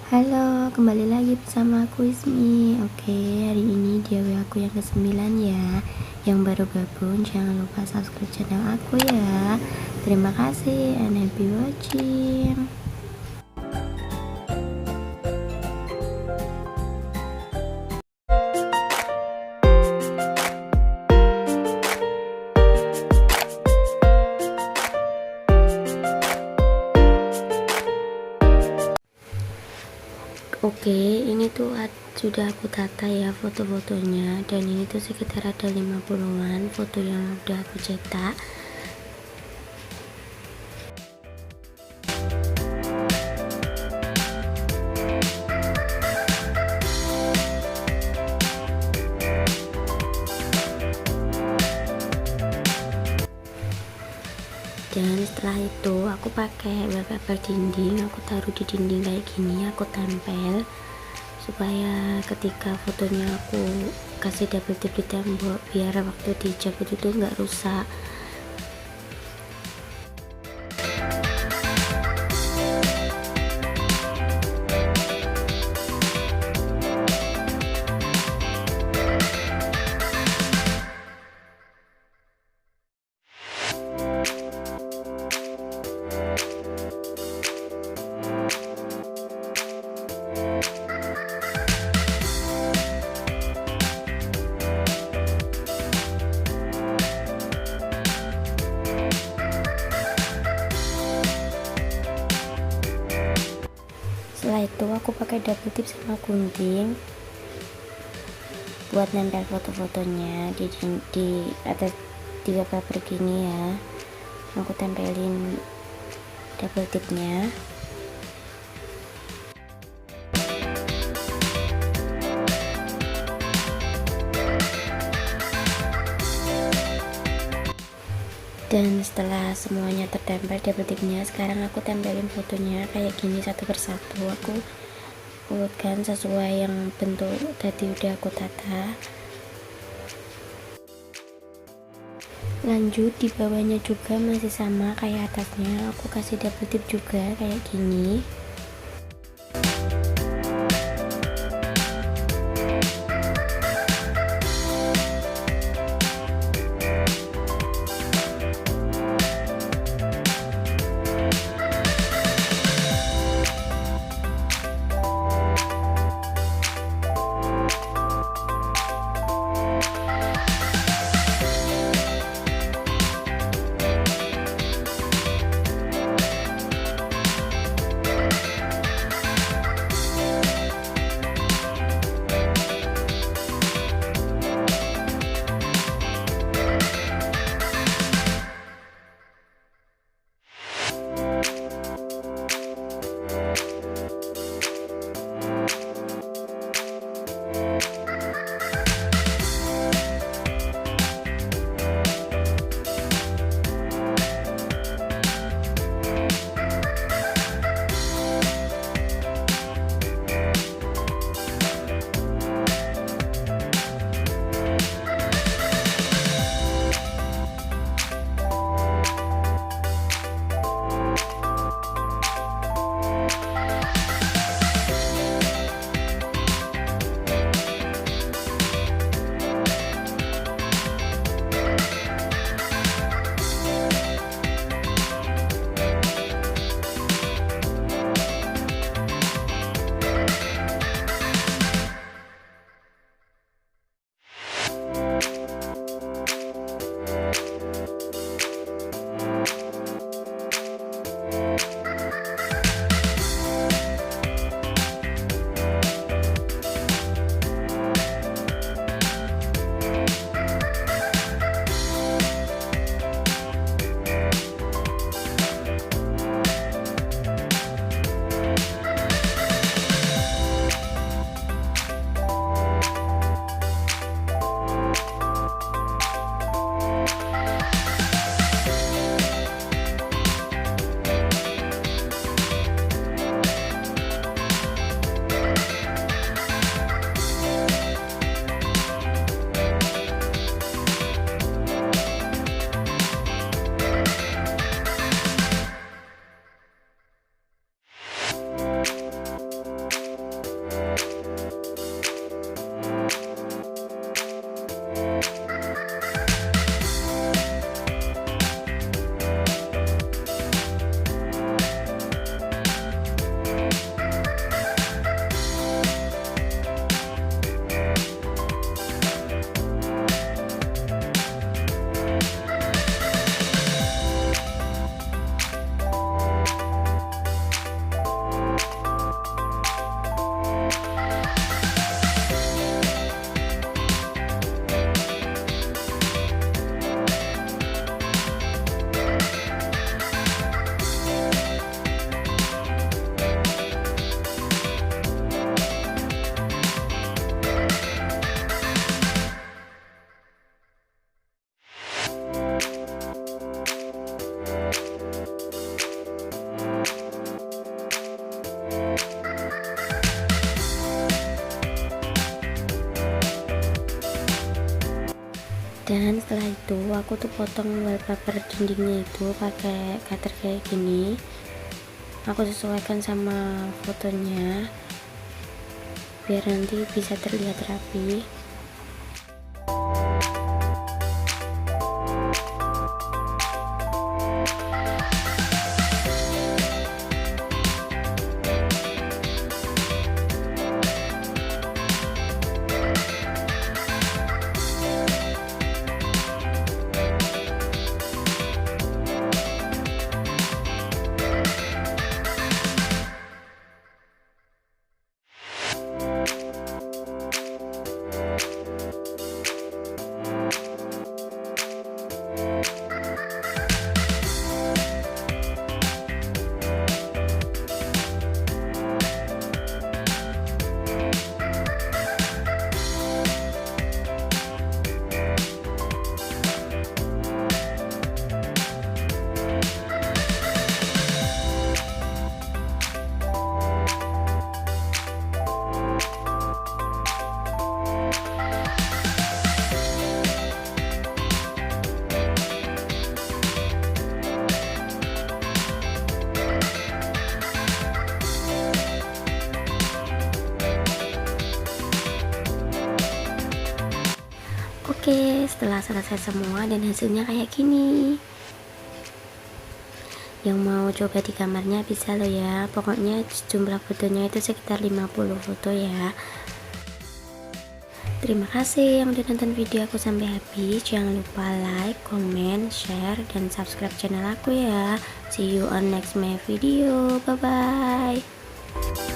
Halo, kembali lagi bersama aku Ismi. Oke, hari ini dia aku yang ke-9 ya. Yang baru gabung jangan lupa subscribe channel aku ya. Terima kasih and happy watching. Oke, ini tuh sudah aku tata ya foto-fotonya, dan ini tuh sekitar ada 50-an foto yang udah aku cetak. Dan setelah itu aku pakai wallpaper dinding, aku taruh di dinding kayak gini, aku tempel supaya ketika fotonya aku kasih double tip di tembok biar waktu dijabut itu nggak rusak. Setelah itu aku pakai double tip sama gunting buat nempel foto-fotonya di atas wallpaper gini ya. Aku tempelin double tipnya. Dan setelah semuanya tertempel double tipnya, sekarang aku tempelin fotonya kayak gini satu persatu. Aku urutkan sesuai yang bentuk tadi udah aku tata. Lanjut di bawahnya juga masih sama kayak atasnya, aku kasih double tip juga kayak gini. Dan setelah itu aku tuh potong wallpaper dindingnya itu pakai cutter kayak gini. Aku sesuaikan sama fotonya biar nanti bisa terlihat rapi. Oke, setelah selesai semua dan hasilnya kayak gini. Yang mau coba di kamarnya bisa loh ya. Pokoknya jumlah fotonya itu sekitar 50 foto ya. Terima kasih yang udah nonton video aku sampai habis. Jangan lupa like, comment, share, dan subscribe channel aku ya. See you on next my video. Bye bye.